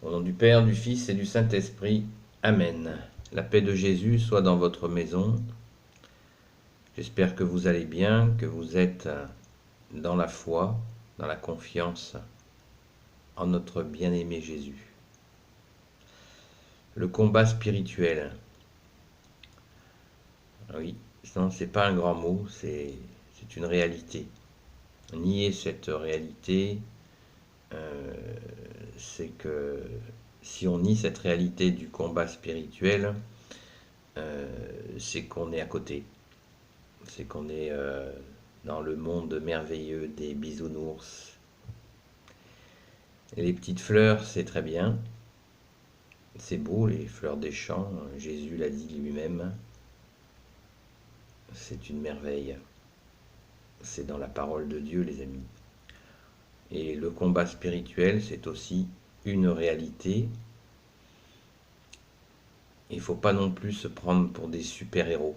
Au nom du Père, du Fils et du Saint-Esprit. Amen. La paix de Jésus soit dans votre maison. J'espère que vous allez bien, que vous êtes dans la foi, dans la confiance en notre bien-aimé Jésus. Le combat spirituel. Oui, non, c'est pas un grand mot, c'est une réalité. Nier cette réalité, c'est que si on nie cette réalité du combat spirituel, c'est qu'on est à côté. C'est qu'on est dans le monde merveilleux des bisounours. Et les petites fleurs, c'est très bien. C'est beau, les fleurs des champs. Jésus l'a dit lui-même. C'est une merveille. C'est dans la parole de Dieu, les amis. Et le combat spirituel, c'est aussi une réalité. Il ne faut pas non plus se prendre pour des super-héros.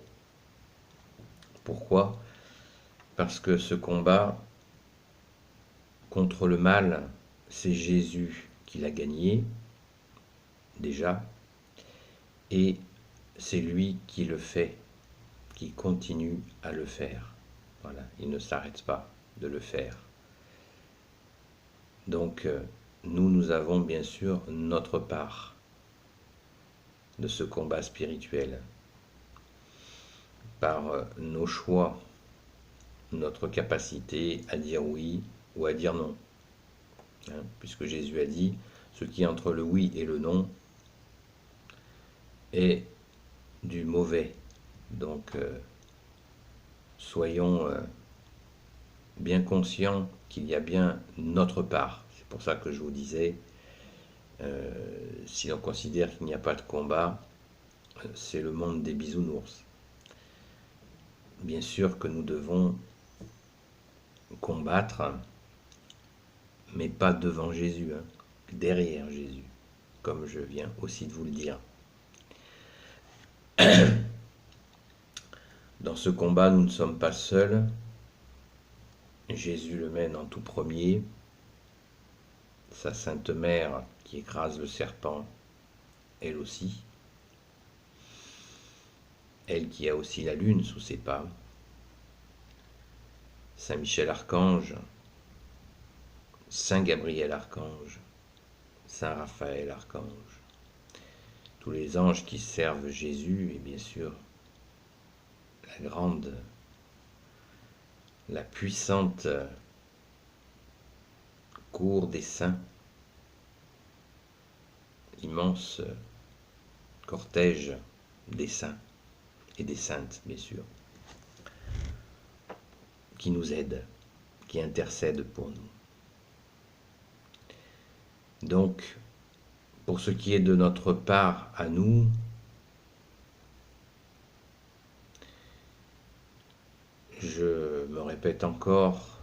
Pourquoi ? Parce que ce combat contre le mal, c'est Jésus qui l'a gagné, déjà, et c'est lui qui le fait, qui continue à le faire. Voilà, il ne s'arrête pas de le faire. Donc, nous avons bien sûr notre part de ce combat spirituel par nos choix, notre capacité à dire oui ou à dire non. Puisque Jésus a dit, ce qui est entre le oui et le non est du mauvais. Donc, soyons bien conscients qu'il y a bien notre part. C'est pour ça que je vous disais, si l'on considère qu'il n'y a pas de combat, c'est le monde des bisounours. Bien sûr que nous devons combattre, mais pas devant Jésus, derrière Jésus, comme je viens aussi de vous le dire. Dans ce combat, nous ne sommes pas seuls. Jésus le mène en tout premier. Sa Sainte Mère qui écrase le serpent, elle aussi. Elle qui a aussi la lune sous ses pas. Saint Michel Archange, Saint Gabriel Archange, Saint Raphaël Archange. Tous les anges qui servent Jésus et bien sûr la grande, la puissante cour des saints, immense cortège des saints et des saintes, bien sûr, qui nous aident, qui intercèdent pour nous. Donc, pour ce qui est de notre part à nous, je me répète encore,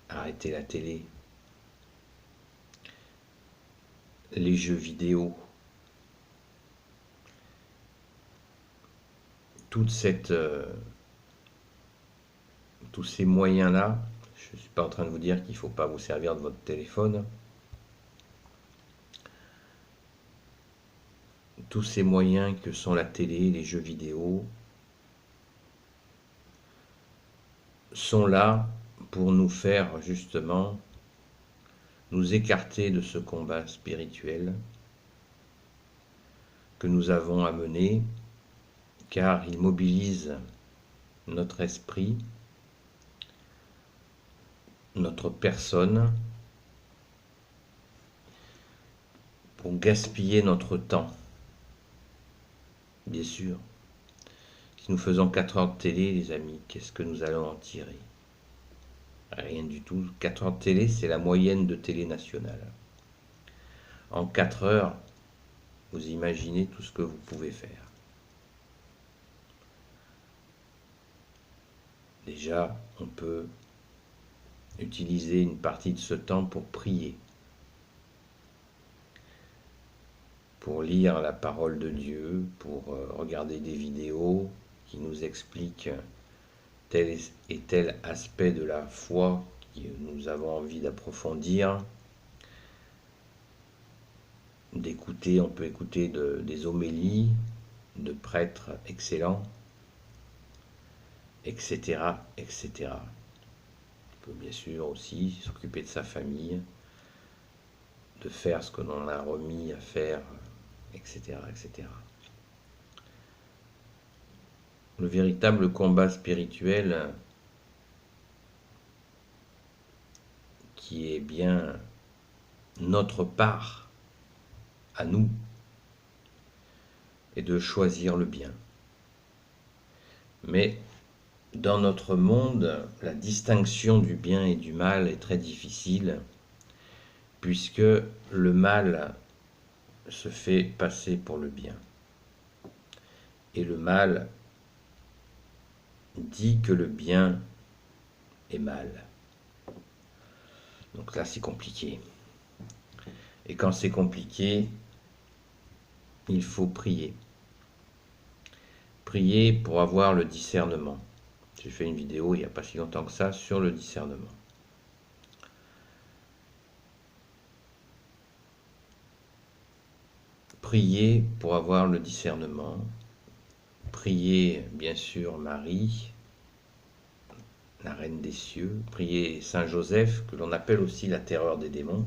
arrêtez la télé, les jeux vidéo, tous ces moyens-là. Je ne suis pas en train de vous dire qu'il ne faut pas vous servir de votre téléphone. Tous ces moyens que sont la télé, les jeux vidéo, sont là pour nous faire justement nous écarter de ce combat spirituel que nous avons à mener, car il mobilise notre esprit, notre personne, pour gaspiller notre temps. Bien sûr, si nous faisons 4 heures de télé, les amis, qu'est-ce que nous allons en tirer ? Rien du tout. 4 heures de télé, c'est la moyenne de télé nationale. En 4 heures, vous imaginez tout ce que vous pouvez faire. Déjà, on peut utiliser une partie de ce temps pour prier, pour lire la parole de Dieu, pour regarder des vidéos qui nous expliquent tel et tel aspect de la foi que nous avons envie d'approfondir. d'écouter, on peut écouter des homélies de prêtres excellents, etc., etc. On peut bien sûr aussi s'occuper de sa famille, de faire ce que l'on a remis à faire, etc., etc. Le véritable combat spirituel qui est bien notre part à nous est de choisir le bien. Mais dans notre monde, la distinction du bien et du mal est très difficile puisque le mal se fait passer pour le bien. Et le mal dit que le bien est mal. Donc là, c'est compliqué. Et quand c'est compliqué, il faut prier. Prier pour avoir le discernement. J'ai fait une vidéo il n'y a pas si longtemps que ça sur le discernement. Prier pour avoir le discernement. Prier, bien sûr, Marie, la reine des cieux. Prier Saint Joseph, que l'on appelle aussi la terreur des démons.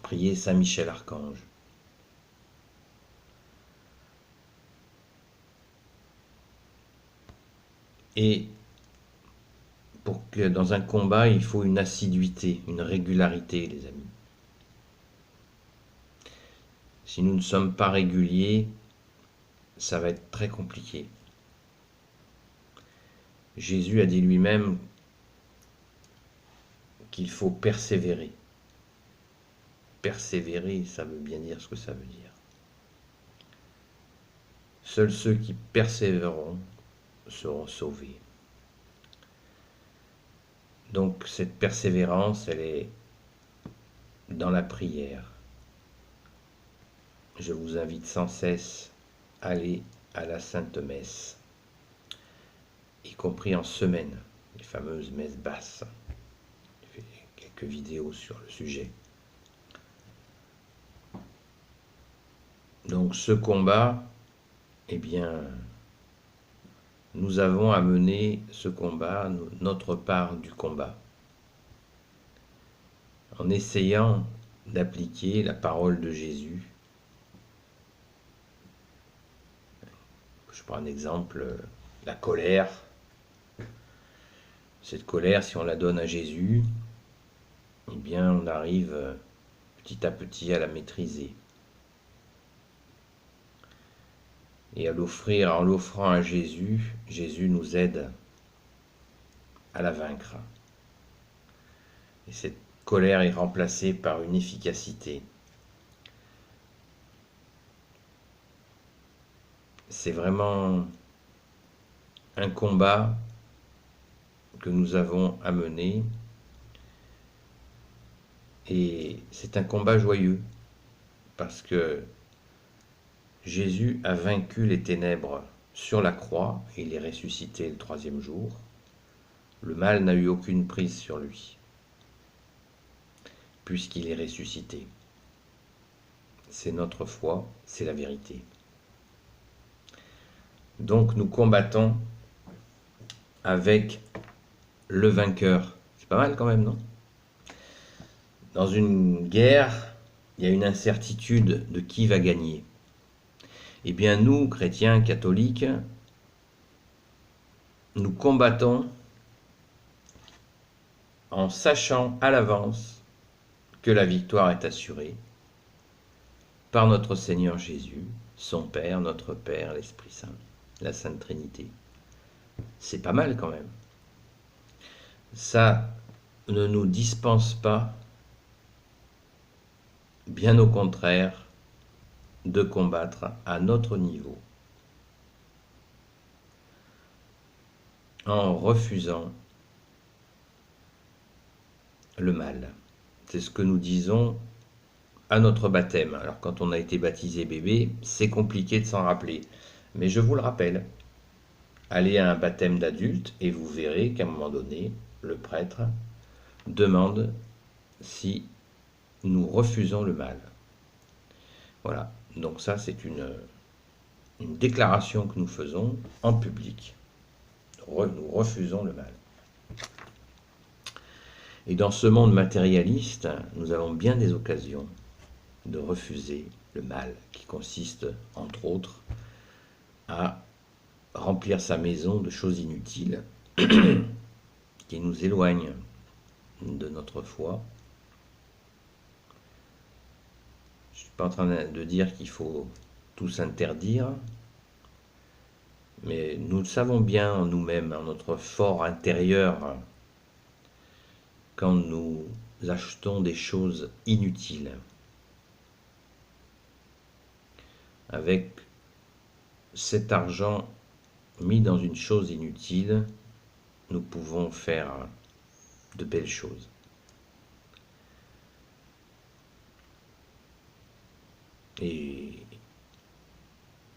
Prier Saint Michel Archange. Et pour que dans un combat, il faut une assiduité, une régularité, les amis. Si nous ne sommes pas réguliers, ça va être très compliqué. Jésus a dit lui-même qu'il faut persévérer. Persévérer, ça veut bien dire ce que ça veut dire. Seuls ceux qui persévéreront seront sauvés. Donc cette persévérance, elle est dans la prière. Je vous invite sans cesse à aller à la Sainte Messe, y compris en semaine, les fameuses messes basses. J'ai fait quelques vidéos sur le sujet. Donc ce combat, eh bien, nous avons à mener ce combat, notre part du combat, en essayant d'appliquer la parole de Jésus. Je prends un exemple, la colère. Cette colère, si on la donne à Jésus, eh bien, on arrive petit à petit à la maîtriser. Et en l'offrant à Jésus, Jésus nous aide à la vaincre. Et cette colère est remplacée par une efficacité. C'est vraiment un combat que nous avons à mener. Et c'est un combat joyeux, parce que Jésus a vaincu les ténèbres sur la croix, et il est ressuscité le 3e jour. Le mal n'a eu aucune prise sur lui, puisqu'il est ressuscité. C'est notre foi, c'est la vérité. Donc nous combattons avec le vainqueur. C'est pas mal quand même, non? Dans une guerre, il y a une incertitude de qui va gagner. Eh bien nous, chrétiens, catholiques, nous combattons en sachant à l'avance que la victoire est assurée par notre Seigneur Jésus, son Père, notre Père, l'Esprit Saint, la Sainte Trinité. C'est pas mal quand même. Ça ne nous dispense pas, bien au contraire, de combattre à notre niveau, en refusant le mal. C'est ce que nous disons à notre baptême. Alors quand on a été baptisé bébé, c'est compliqué de s'en rappeler. Mais je vous le rappelle, allez à un baptême d'adulte et vous verrez qu'à un moment donné, le prêtre demande si nous refusons le mal. Voilà, donc ça c'est une déclaration que nous faisons en public. Nous refusons le mal. Et dans ce monde matérialiste, nous avons bien des occasions de refuser le mal, qui consiste, entre autres, à remplir sa maison de choses inutiles qui nous éloignent de notre foi. Je ne suis pas en train de dire qu'il faut tout s'interdire, mais nous le savons bien en nous-mêmes, en notre fort intérieur, quand nous achetons des choses inutiles. Avec cet argent mis dans une chose inutile, nous pouvons faire de belles choses. Et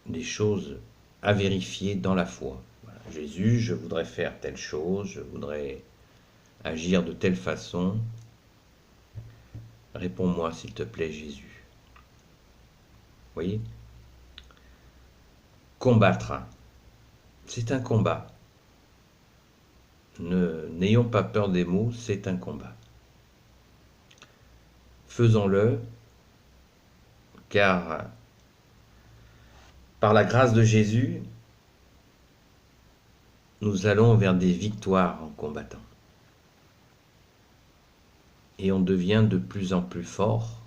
des choses à vérifier dans la foi. Voilà. Jésus, je voudrais faire telle chose, je voudrais agir de telle façon. Réponds-moi s'il te plaît, Jésus. Vous voyez ? Combattre, c'est un combat. N'ayons pas peur des mots, c'est un combat. Faisons-le, car par la grâce de Jésus, nous allons vers des victoires en combattant. Et on devient de plus en plus fort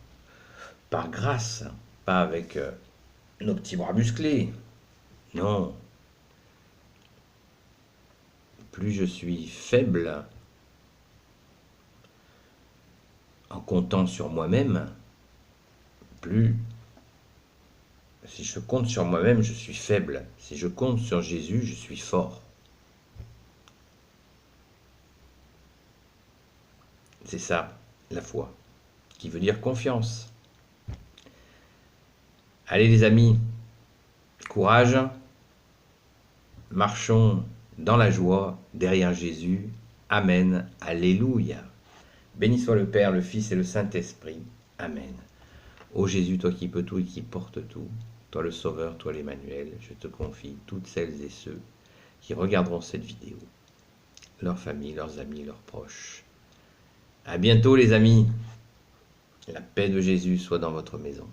par grâce, pas avec nos petits bras musclés. Non. Plus je suis faible en comptant sur moi-même, plus si je compte sur moi-même, je suis faible. Si je compte sur Jésus, je suis fort. C'est ça, la foi, qui veut dire confiance. Allez les amis, courage, marchons dans la joie, derrière Jésus. Amen, alléluia. Béni soit le Père, le Fils et le Saint-Esprit. Amen. Ô Jésus, toi qui peux tout et qui portes tout, toi le Sauveur, toi l'Emmanuel, je te confie toutes celles et ceux qui regarderont cette vidéo, leurs familles, leurs amis, leurs proches. À bientôt les amis. La paix de Jésus soit dans votre maison.